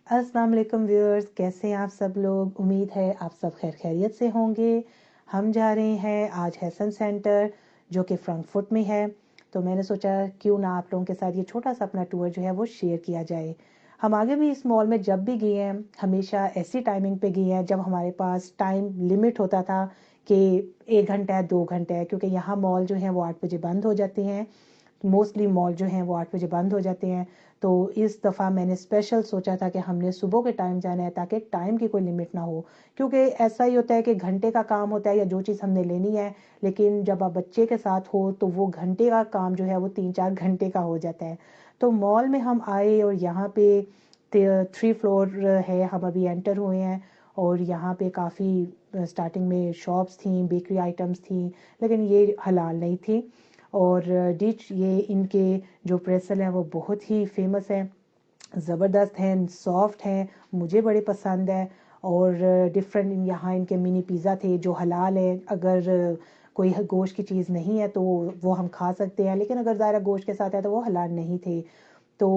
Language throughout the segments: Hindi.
अस्सलाम वालेकुम व्यूअर्स, कैसे हैं आप सब लोग। उम्मीद है आप सब खैर खैरियत से होंगे। हम जा रहे हैं आज हैसन सेंटर जो कि फ्रैंकफर्ट में है। तो मैंने सोचा क्यों ना आप लोगों के साथ ये छोटा सा अपना टूर जो है वो शेयर किया जाए। हम आगे भी इस मॉल में जब भी गए हैं हमेशा ऐसी टाइमिंग पे गए हैं जब हमारे पास टाइम लिमिट होता था कि 1 घंटा है 2 घंटे है, क्योंकि यहाँ मॉल जो है वो 8 बजे बंद हो जाते हैं। मोस्टली मॉल जो हैं वो 8 बजे बंद हो जाते हैं। तो इस दफ़ा मैंने स्पेशल सोचा था कि हमने सुबह के टाइम जाना है ताकि टाइम की कोई लिमिट ना हो, क्योंकि ऐसा ही होता है कि घंटे का काम होता है या जो चीज़ हमने लेनी है, लेकिन जब आप बच्चे के साथ हो तो वो घंटे का काम जो है वो 3-4 घंटे का हो जाता है। तो मॉल में हम आए और यहाँ पे 3 फ्लोर है, हम अभी एंटर हुए हैं और यहाँ पे काफ़ी स्टार्टिंग में शॉप्स थी, बेकरी आइटम्स थी, लेकिन ये हलाल नहीं थी। और डिश ये इनके जो प्रेसल हैं वो बहुत ही फेमस है, ज़बरदस्त हैं, सॉफ्ट हैं, मुझे बड़े पसंद है। और डिफरेंट यहाँ इनके मिनी पिज़्ज़ा थे जो हलाल है। अगर कोई गोश्त की चीज़ नहीं है तो वो हम खा सकते हैं, लेकिन अगर ज़ाहिर गोश्त के साथ है तो वो हलाल नहीं थे। तो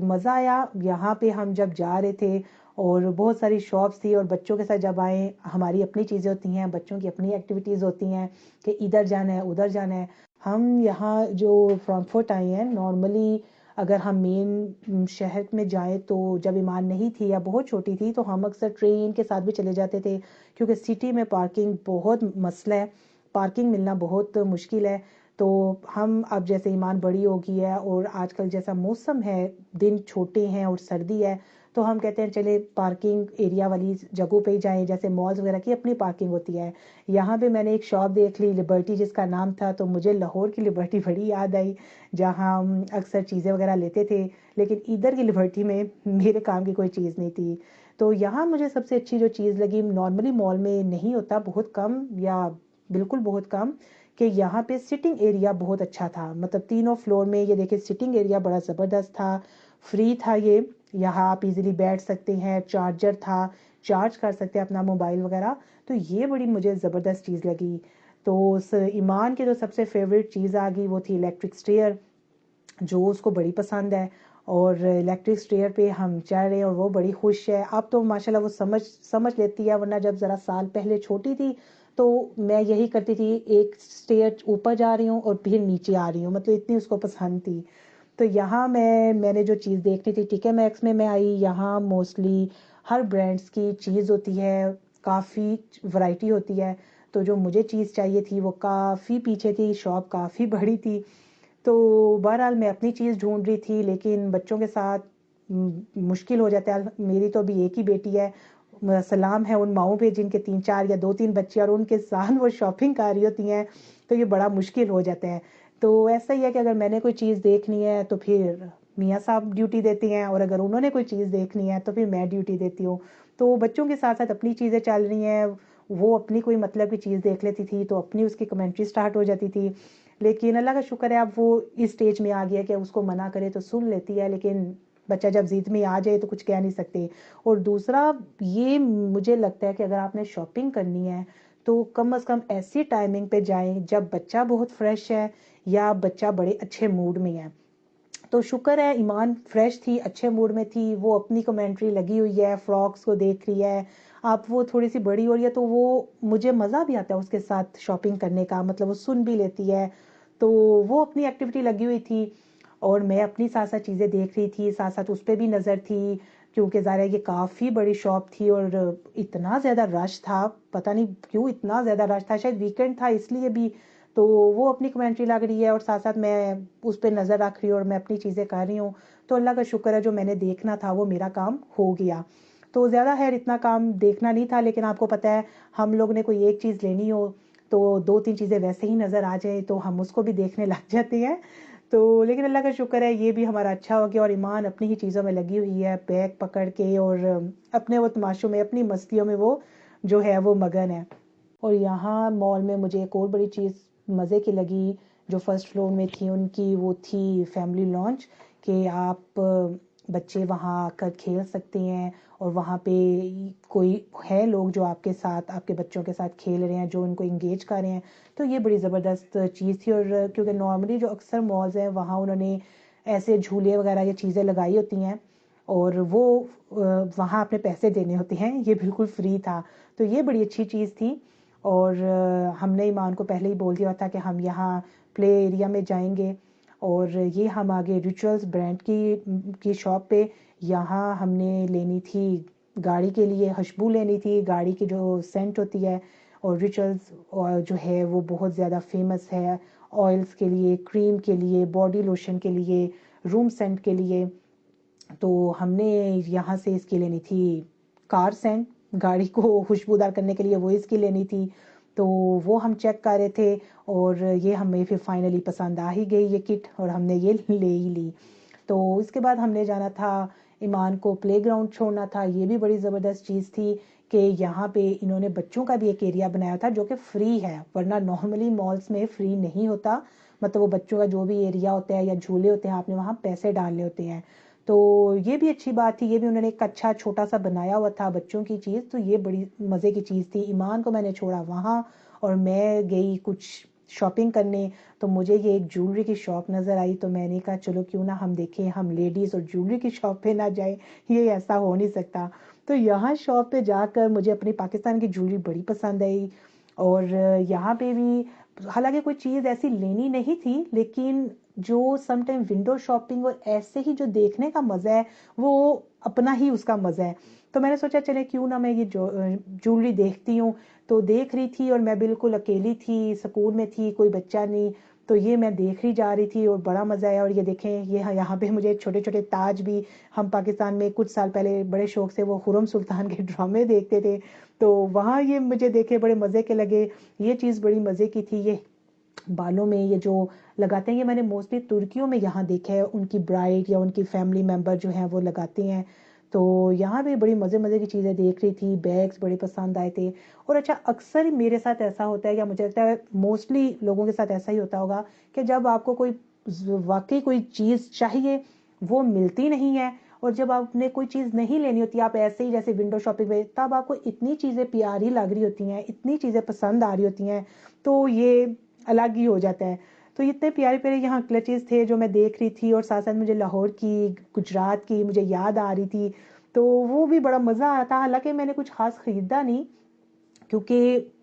मज़ा आया यहाँ पे हम जब जा रहे थे। और बहुत सारी शॉप्स थी और बच्चों के साथ जब आए, हमारी अपनी चीज़ें होती हैं, बच्चों की अपनी एक्टिविटीज़ होती हैं कि इधर जाना है उधर जाना है। हम यहाँ जो फ्रैंकफर्ट आए हैं, नॉर्मली अगर हम मेन शहर में जाएं तो जब ईमान नहीं थी या बहुत छोटी थी तो हम अक्सर ट्रेन के साथ भी चले जाते थे, क्योंकि सिटी में पार्किंग बहुत मसला है, पार्किंग मिलना बहुत मुश्किल है। तो हम अब जैसे ईमान बड़ी हो गई है और आजकल जैसा मौसम है, दिन छोटे हैं और सर्दी है, तो हम कहते हैं चले पार्किंग एरिया वाली जगहों पे ही जाएं, जैसे मॉल्स वगैरह की अपनी पार्किंग होती है। यहाँ पे मैंने एक शॉप देख ली लिबर्टी जिसका नाम था, तो मुझे लाहौर की लिबर्टी बड़ी याद आई जहाँ हम अक्सर चीज़ें वगैरह लेते थे, लेकिन इधर की लिबर्टी में मेरे काम की कोई चीज़ नहीं थी। तो यहाँ मुझे सबसे अच्छी जो चीज़ लगी, नॉर्मली मॉल में नहीं होता, बहुत कम या बिल्कुल बहुत कम, कि यहाँ पे सिटिंग एरिया बहुत अच्छा था। मतलब 3 फ्लोर में ये देखिए सिटिंग एरिया बड़ा ज़बरदस्त था, फ्री था ये। यहाँ आप इजीली बैठ सकते हैं, चार्जर था, चार्ज कर सकते हैं अपना मोबाइल वगैरह। तो ये बड़ी मुझे ज़बरदस्त चीज़ लगी। तो उस ईमान की जो सबसे फेवरेट चीज़ आ गई वो थी इलेक्ट्रिक स्टेयर, जो उसको बड़ी पसंद है। और इलेक्ट्रिक स्टेयर पे हम चढ़ रहे हैं और वो बड़ी खुश है। अब तो माशाल्लाह वो समझ समझ लेती है, वरना जब ज़रा साल पहले छोटी थी तो मैं यही करती थी, एक स्टेयर ऊपर जा रही हूँ और फिर नीचे आ रही हूँ, मतलब इतनी उसको पसंद थी। तो यहाँ मैंने जो चीज़ देखनी थी टीके मैक्स में मैं आई। यहाँ मोस्टली हर ब्रांड्स की चीज़ होती है, काफ़ी वैरायटी होती है। तो जो मुझे चीज़ चाहिए थी वो काफ़ी पीछे थी, शॉप काफ़ी बड़ी थी। तो बहरहाल मैं अपनी चीज़ ढूंढ रही थी, लेकिन बच्चों के साथ मुश्किल हो जाता है। मेरी तो अभी एक ही बेटी है, सलाम है उन माओं पे जिनके 3-4 या 2-3 बच्चे और उनके साथ वो शॉपिंग कर रही होती हैं, तो ये बड़ा मुश्किल हो जाता है। तो ऐसा ही है कि अगर मैंने कोई चीज़ देखनी है तो फिर मियाँ साहब ड्यूटी देती हैं, और अगर उन्होंने कोई चीज़ देखनी है तो फिर मैं ड्यूटी देती हूँ। तो बच्चों के साथ साथ अपनी चीज़ें चल रही हैं, वो अपनी कोई मतलब की चीज़ देख लेती थी तो अपनी उसकी कमेंट्री स्टार्ट हो जाती थी। लेकिन अल्लाह का शुक्र है अब वो इस स्टेज में आ गया कि उसको मना करे तो सुन लेती है, लेकिन बच्चा जब जिद में आ जाए तो कुछ कह नहीं सकते। और दूसरा ये मुझे लगता है कि अगर आपने शॉपिंग करनी है तो कम से कम ऐसी टाइमिंग पे जाएं जब बच्चा बहुत फ्रेश है या बच्चा बड़े अच्छे मूड में है। तो शुक्र है ईमान फ्रेश थी, अच्छे मूड में थी, वो अपनी कमेंट्री लगी हुई है, फ्रॉक्स को देख रही है। आप वो थोड़ी सी बड़ी हो रही है तो वो मुझे मज़ा भी आता है उसके साथ शॉपिंग करने का, मतलब वो सुन भी लेती है। तो वो अपनी एक्टिविटी लगी हुई थी और मैं अपनी साथ साथ चीज़ें देख रही थी, साथ साथ उस पर भी नज़र थी, क्योंकि ज़ाहिर है ये काफ़ी बड़ी शॉप थी और इतना ज़्यादा रश था, पता नहीं क्यों इतना ज़्यादा रश था, शायद वीकेंड था इसलिए भी। तो वो अपनी कमेंट्री लग रही है और साथ साथ मैं उस पर नज़र रख रही हूँ और मैं अपनी चीज़ें कर रही हूँ। तो अल्लाह का शुक्र है जो मैंने देखना था वो मेरा काम हो गया। तो ज़्यादा खैर इतना काम देखना नहीं था, लेकिन आपको पता है हम लोग ने कोई एक चीज़ लेनी हो तो 2-3 चीज़ें वैसे ही नज़र आ जाए तो हम उसको भी देखने लग जाते हैं। तो लेकिन अल्लाह का शुक्र है ये भी हमारा अच्छा हो गया और ईमान अपनी ही चीज़ों में लगी हुई है, बैग पकड़ के, और अपने वो तमाशों में, अपनी मस्तियों में वो जो है वो मगन है। और यहाँ मॉल में मुझे एक और बड़ी चीज़ मज़े की लगी जो फर्स्ट फ्लोर में थी उनकी, वो थी फैमिली लॉन्च, कि आप बच्चे वहाँ आकर खेल सकते हैं और वहाँ पे कोई है लोग जो आपके साथ, आपके बच्चों के साथ खेल रहे हैं, जो उनको इंगेज कर रहे हैं। तो ये बड़ी ज़बरदस्त चीज़ थी। और क्योंकि नॉर्मली जो अक्सर मॉल्स हैं वहाँ उन्होंने ऐसे झूले वगैरह ये चीज़ें लगाई होती हैं और वो वहाँ अपने पैसे देने होते हैं, ये बिल्कुल फ्री था। तो ये बड़ी अच्छी चीज़ थी। और हमने ईमान को पहले ही बोल दिया था कि हम यहाँ प्ले एरिया में जाएंगे। और ये हम आगे रिचुअल्स ब्रांड की शॉप पे, यहाँ हमने लेनी थी गाड़ी के लिए खुशबू लेनी थी, गाड़ी की जो सेंट होती है। और रिचुअल्स जो है वो बहुत ज़्यादा फेमस है ऑयल्स के लिए, क्रीम के लिए, बॉडी लोशन के लिए, रूम सेंट के लिए। तो हमने यहाँ से इसकी लेनी थी कार सेंट, गाड़ी को खुशबूदार करने के लिए वो इसकी लेनी थी। तो वो हम चेक कर रहे थे और ये हमें फिर फाइनली पसंद आ ही गई ये किट और हमने ये ले ही ली। तो इसके बाद हमने जाना था, ईमान को प्लेग्राउंड छोड़ना था। ये भी बड़ी ज़बरदस्त चीज़ थी कि यहाँ पे इन्होंने बच्चों का भी एक एरिया बनाया था जो कि फ्री है, वरना नॉर्मली मॉल्स में फ्री नहीं होता। मतलब वो बच्चों का जो भी एरिया होता है या झूले होते हैं, आपने वहाँ पैसे डालने होते हैं। तो ये भी अच्छी बात थी, ये भी उन्होंने एक अच्छा छोटा सा बनाया हुआ था बच्चों की चीज़। तो ये बड़ी मज़े की चीज़ थी। ईमान को मैंने छोड़ा वहाँ और मैं गई कुछ शॉपिंग करने। तो मुझे ये एक ज्वेलरी की शॉप नज़र आई, तो मैंने कहा चलो क्यों ना हम देखें, हम लेडीज़ और ज्वेलरी की शॉप पे ना जाए, ये ऐसा हो नहीं सकता। तो यहाँ शॉप पे जाकर मुझे अपनी पाकिस्तान की ज्वेलरी बड़ी पसंद आई। और यहाँ पे भी हालांकि कोई चीज़ ऐसी लेनी नहीं थी, लेकिन जो सम टाइम विंडो शॉपिंग और ऐसे ही जो देखने का मज़ा है वो अपना ही उसका मज़ा है। तो मैंने सोचा चले क्यों ना मैं ये ज्वेलरी देखती हूँ। तो देख रही थी और मैं बिल्कुल अकेली थी, सुकून में थी, कोई बच्चा नहीं। तो ये मैं देख ही जा रही थी और बड़ा मज़ा आया। और ये देखें, ये यहाँ पे मुझे छोटे छोटे ताज भी, हम पाकिस्तान में कुछ साल पहले बड़े शौक से वो खुर्रम सुल्तान के ड्रामे देखते थे, तो वहाँ ये मुझे देखे बड़े मज़े के लगे। ये चीज़ बड़ी मज़े की थी। ये बालों में ये जो लगाते हैं, ये मैंने मोस्टली तुर्कियों में यहाँ देखा है, उनकी ब्राइड या उनकी फैमिली मेम्बर जो हैं वो लगाते हैं। तो यहाँ भी बड़ी मज़े मज़े की चीज़ें देख रही थी, बैग्स बड़े पसंद आए थे। और अच्छा, अक्सर मेरे साथ ऐसा होता है, या मुझे लगता है मोस्टली लोगों के साथ ऐसा ही होता होगा, कि जब आपको कोई वाकई कोई चीज़ चाहिए वो मिलती नहीं है, और जब आपने कोई चीज़ नहीं लेनी होती, आप ऐसे ही जैसे विंडो शॉपिंग में, तब आपको इतनी चीज़ें प्यारी लग रही होती हैं, इतनी चीज़ें पसंद आ रही होती हैं, तो ये अलग ही हो जाता है। तो इतने प्यारे प्यारे यहाँ क्लचेस थे जो मैं देख रही थी, और साथ साथ मुझे लाहौर की, गुजरात की मुझे याद आ रही थी। तो वो भी बड़ा मज़ा आया था। हालांकि मैंने कुछ खास ख़रीदा नहीं, क्योंकि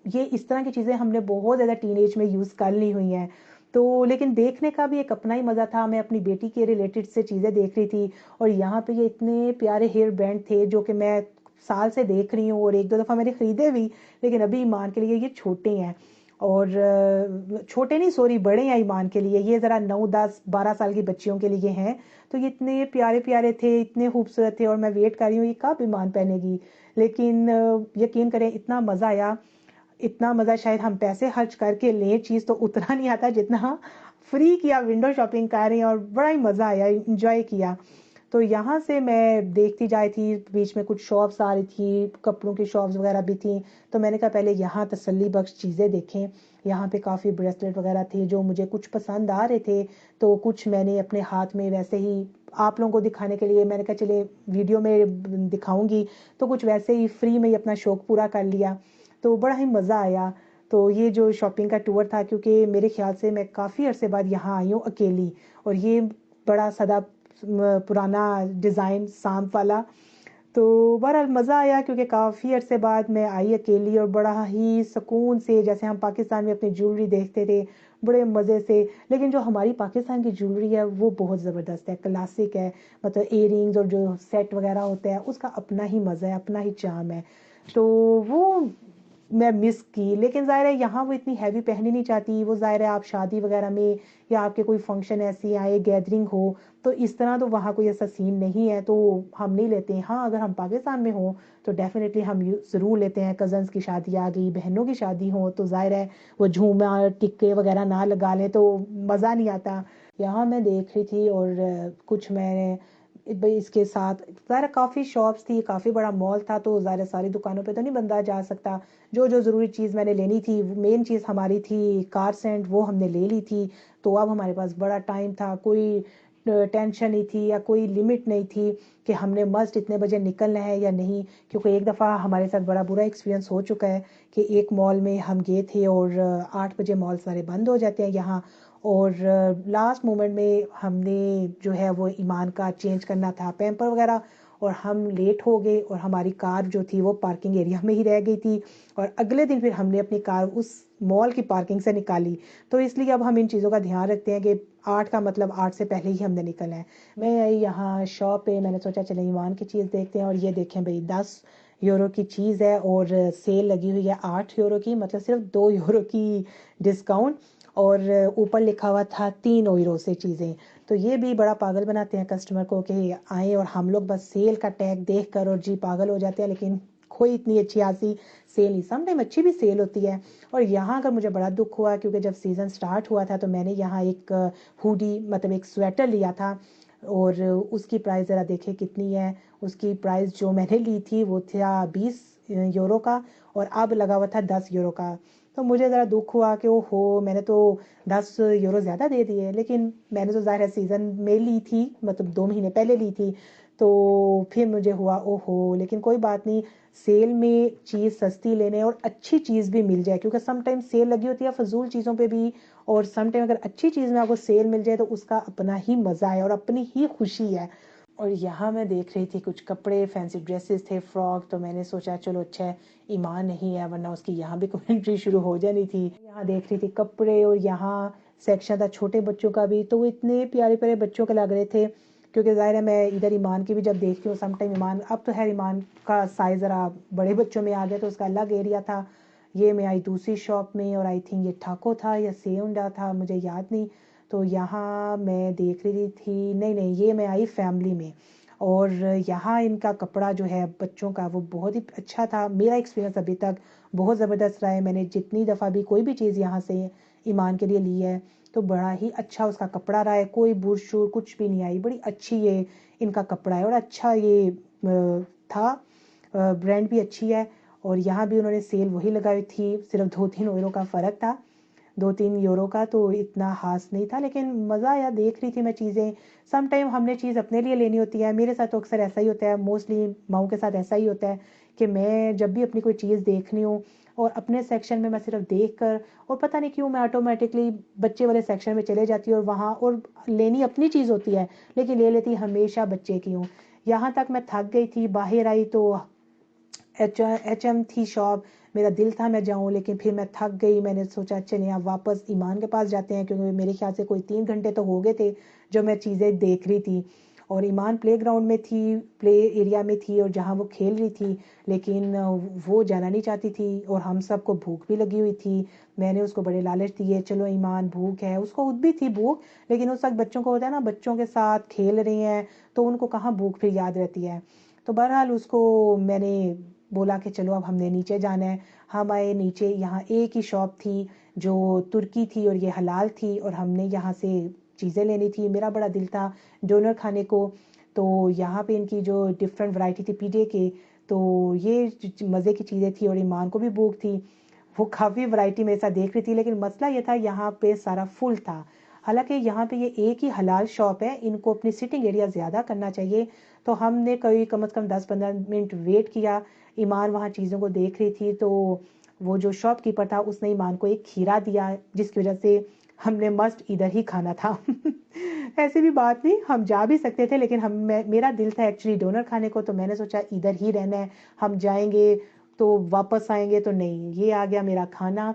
ये इस तरह की चीज़ें हमने बहुत ज़्यादा टीनेज में यूज़ कर ली हुई हैं। तो लेकिन देखने का भी एक अपना ही मज़ा था। मैं अपनी बेटी के रिलेटेड से चीज़ें देख रही थी, और यहाँ पे ये इतने प्यारे हेयर बैंड थे जो कि मैं साल से देख रही हूँ, और एक दो दफ़ा मैंने ख़रीदे भी, लेकिन अभी ईमान के लिए ये छोटे हैं। और छोटे नहीं, सॉरी, बड़े हैं ईमान के लिए, ये ज़रा 9, 10, 12 साल की बच्चियों के लिए हैं। तो ये इतने प्यारे प्यारे थे, इतने खूबसूरत थे, और मैं वेट कर रही हूँ ये कब ईमान पहनेगी। लेकिन यकीन करें, इतना मज़ा आया, इतना मज़ा शायद हम पैसे खर्च करके लें चीज़ तो उतना नहीं आता जितना फ्री किया विंडो शॉपिंग कर रही हैं, और बड़ा ही मज़ा आया, इंजॉय किया। तो यहाँ से मैं देखती जा रही थी, बीच में कुछ शॉप्स आ रही थी, कपड़ों की शॉप्स वगैरह भी थी। तो मैंने कहा पहले यहाँ तसल्ली बख्श चीज़ें देखें। यहाँ पे काफ़ी ब्रेसलेट वगैरह थे जो मुझे कुछ पसंद आ रहे थे, तो कुछ मैंने अपने हाथ में वैसे ही आप लोगों को दिखाने के लिए मैंने कहा चले वीडियो में दिखाऊंगी, तो कुछ वैसे ही फ्री में ही अपना शौक पूरा कर लिया। तो बड़ा ही मज़ा आया। तो ये जो शॉपिंग का टूर था, क्योंकि मेरे ख्याल से मैं काफ़ी अरसे बाद यहाँ आई हूँ अकेली, और ये बड़ा सदा पुराना डिज़ाइन सांप वाला। तो बहरहाल मज़ा आया, क्योंकि काफ़ी अरसे बाद मैं आई अकेली, और बड़ा ही सुकून से, जैसे हम पाकिस्तान में अपनी ज्वेलरी देखते थे, बड़े मज़े से। लेकिन जो हमारी पाकिस्तान की ज्वेलरी है वो बहुत ज़बरदस्त है, क्लासिक है। मतलब इयरिंग्स और जो सेट वगैरह होते हैं उसका अपना ही मज़ा है, अपना ही चार्म है। तो वो मैं मिस की। लेकिन ज़ाहिर है यहाँ वो इतनी हैवी पहननी नहीं चाहती, वो ज़ाहिर है आप शादी वगैरह में या आपके कोई फंक्शन ऐसी आए, गैदरिंग हो, तो इस तरह तो वहाँ कोई ऐसा सीन नहीं है, तो हम नहीं लेते हैं। हाँ, अगर हम पाकिस्तान में हो तो डेफिनेटली हम ज़रूर लेते हैं। कज़न्स की शादी आ गई, बहनों की शादी हो, तो ज़ाहिर है वो झूमर टिक्के वगैरह ना लगा लें तो मज़ा नहीं आता। यहाँ मैं देख रही थी, और कुछ मैंने भाई इसके साथ ज़ाहिर काफ़ी शॉप्स थी, काफ़ी बड़ा मॉल था, तो ज़ाहिर सारी दुकानों पे तो नहीं बंदा जा सकता। जो जो ज़रूरी चीज़ मैंने लेनी थी, मेन चीज़ हमारी थी कार सेंट, वो हमने ले ली थी। तो अब हमारे पास बड़ा टाइम था, कोई टेंशन नहीं थी या कोई लिमिट नहीं थी कि हमने मस्ट इतने बजे निकलना है या नहीं। क्योंकि एक दफ़ा हमारे साथ बड़ा बुरा एक्सपीरियंस हो चुका है कि एक मॉल में हम गए थे और 8 बजे मॉल सारे बंद हो जाते हैं यहाँ, और लास्ट मोमेंट में हमने जो है वो ईमान का चेंज करना था पैम्पर वगैरह, और हम लेट हो गए और हमारी कार जो थी वो पार्किंग एरिया में ही रह गई थी, और अगले दिन फिर हमने अपनी कार उस मॉल की पार्किंग से निकाली। तो इसलिए अब हम इन चीज़ों का ध्यान रखते हैं कि 8 का मतलब 8 से पहले ही हमने निकलना है। मैं आई यहाँ शॉप पे, मैंने सोचा चले ईमान की चीज़ देखते हैं, और ये देखें भाई 10 यूरो की चीज़ है और सेल लगी हुई है 8 यूरो की, मतलब सिर्फ 2 यूरो की डिस्काउंट, और ऊपर लिखा हुआ था 3 यूरो से चीज़ें। तो ये भी बड़ा पागल बनाते हैं कस्टमर को कि आए और हम लोग बस सेल का टैग देख कर और जी पागल हो जाते हैं, लेकिन कोई इतनी अच्छी खासी सेल नहीं, समटाइम अच्छी भी सेल होती है। और यहाँ अगर मुझे बड़ा दुख हुआ क्योंकि जब सीज़न स्टार्ट हुआ था तो मैंने यहाँ एक हुडी मतलब एक स्वेटर लिया था, और उसकी प्राइस ज़रा देखे कितनी है। उसकी प्राइस जो मैंने ली थी वो था 20 यूरो का, और अब लगा हुआ था 10 यूरो का। तो मुझे ज़रा दुख हुआ कि ओहो मैंने तो 10 यूरो ज़्यादा दे दिए, लेकिन मैंने तो ज़ाहिर है सीज़न में ली थी, मतलब 2 महीने पहले ली थी। तो फिर मुझे हुआ ओहो, लेकिन कोई बात नहीं, सेल में चीज़ सस्ती लेने और अच्छी चीज़ भी मिल जाए, क्योंकि समटाइम सेल लगी होती है फजूल चीज़ों पे भी, और समटाइम अगर अच्छी चीज़ में आपको सेल मिल जाए तो उसका अपना ही मज़ा है और अपनी ही खुशी है। और यहाँ मैं देख रही थी कुछ कपड़े, फैंसी ड्रेसेस थे, फ्रॉक, तो मैंने सोचा चलो अच्छा है ईमान नहीं है, वरना उसकी यहाँ भी कमेंट्री शुरू हो जानी थी। यहाँ देख रही थी कपड़े, और यहाँ सेक्शन था छोटे बच्चों का भी, तो वो इतने प्यारे प्यारे बच्चों के लग रहे थे, क्योंकि ज़ाहिर है मैं इधर ईमान की भी जब देखती हूँ समटाइम ईमान, अब तो है ईमान का साइज़ ज़रा बड़े बच्चों में आ गया तो उसका अलग एरिया था। ये मैं आई दूसरी शॉप में, और आई थिंक ये ठाको था या सेउंडा था, मुझे याद नहीं। तो यहाँ मैं देख रही थी, नहीं ये मैं आई फैमिली में, और यहाँ इनका कपड़ा जो है बच्चों का वो बहुत ही अच्छा था। मेरा एक्सपीरियंस अभी तक बहुत ज़बरदस्त रहा है, मैंने जितनी दफ़ा भी कोई भी चीज़ यहाँ से ईमान के लिए ली है तो बड़ा ही अच्छा उसका कपड़ा रहा है, कोई बुरशुर कुछ भी नहीं आई, बड़ी अच्छी ये इनका कपड़ा है, और अच्छा ये था, ब्रांड भी अच्छी है। और यहाँ भी उन्होंने सेल वही लगाई थी, सिर्फ 2-3 यूरो का फ़र्क था, 2-3 यूरो का, तो इतना खास नहीं था, लेकिन मज़ा आया, देख रही थी मैं चीज़ें। सम टाइम हमने चीज़ अपने लिए लेनी होती है, मेरे साथ तो अक्सर ऐसा ही होता है, मोस्टली माओ के साथ ऐसा ही होता है कि मैं जब भी अपनी कोई चीज़ देखनी हो और अपने सेक्शन में मैं सिर्फ देख कर, और पता नहीं क्यों मैं ऑटोमेटिकली बच्चे वाले सेक्शन में चले जाती हूँ, और वहाँ और लेनी अपनी चीज़ होती है लेकिन ले लेती हमेशा बच्चे की हूँ। यहाँ तक मैं थक गई थी, बाहर आई तो एच.एम. थी शॉप, मेरा दिल था मैं जाऊं, लेकिन फिर मैं थक गई, मैंने सोचा चलिए आप वापस ईमान के पास जाते हैं, क्योंकि मेरे ख्याल से कोई 3 घंटे तो हो गए थे जो मैं चीज़ें देख रही थी। और ईमान प्ले ग्राउंड में थी, प्ले एरिया में थी, और जहाँ वो खेल रही थी, लेकिन वो जाना नहीं चाहती थी, और हम सबको भूख भी लगी हुई थी। मैंने उसको बड़े लालच दिए, चलो ईमान भूख है, उसको खुद भी थी भूख, लेकिन उस वक्त बच्चों को होता है ना, बच्चों के साथ खेल रहे हैं तो उनको कहाँ भूख फिर याद रहती है। तो बहरहाल उसको मैंने बोला कि चलो अब हमने नीचे जाना है। हम आए नीचे, यहाँ एक ही शॉप थी जो तुर्की थी और ये हलाल थी, और हमने यहाँ से चीज़ें लेनी थी। मेरा बड़ा दिल था डोनर खाने को, तो यहाँ पे इनकी जो डिफरेंट वैरायटी थी पीजे के, तो ये मज़े की चीज़ें थी, और ईमान को भी भूख थी, वो काफ़ी वैरायटी मेरे साथ देख रही थी, लेकिन मसला ये था यहाँ पे सारा फुल था। हालांकि यहाँ पे ये एक ही हलाल शॉप है, इनको अपनी सिटिंग एरिया ज़्यादा करना चाहिए। तो हमने कभी कम से कम 10-15 मिनट वेट किया। ईमान वहाँ चीज़ों को देख रही थी, तो वो जो शॉपकीपर था उसने ईमान को एक खीरा दिया, जिसकी वजह से हमने मस्ट इधर ही खाना था। ऐसे भी बात नहीं, हम जा भी सकते थे, लेकिन मेरा दिल था एक्चुअली डोनर खाने को, तो मैंने सोचा इधर ही रहना है, हम जाएंगे तो वापस आएंगे तो नहीं। ये आ गया मेरा खाना,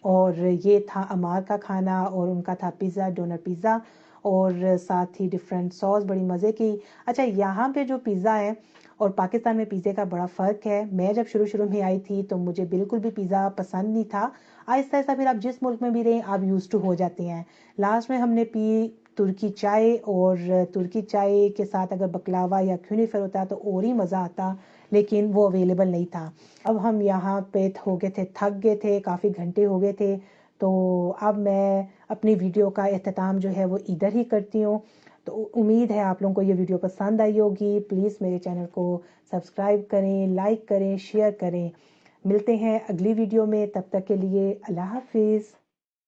और ये था अमार का खाना, और उनका था पिज़्ज़ा, डोनर पिज़्ज़ा, और साथ ही डिफरेंट सॉस बड़ी मज़े की। अच्छा, यहाँ पे जो पिज़्ज़ा है और पाकिस्तान में पिज़्ज़े का बड़ा फ़र्क है। मैं जब शुरू शुरू में आई थी तो मुझे बिल्कुल भी पिज़्ज़ा पसंद नहीं था। आहिस्ता आहिस्ता फिर आप जिस मुल्क में भी रहें आप यूज़ टू हो जाते हैं। लास्ट में हमने पी तुर्की चाय, और तुर्की चाय के साथ अगर बकलावा या क्यूनीफर होता तो और ही मज़ा आता, लेकिन वो अवेलेबल नहीं था। अब हम यहाँ पे हो गए थे, थक गए थे, काफ़ी घंटे हो गए थे, तो अब मैं अपनी वीडियो का एख्तिताम जो है वो इधर ही करती हूँ। तो उम्मीद है आप लोगों को ये वीडियो पसंद आई होगी। प्लीज़ मेरे चैनल को सब्सक्राइब करें, लाइक करें, शेयर करें। मिलते हैं अगली वीडियो में, तब तक के लिए अल्लाह हाफिज़।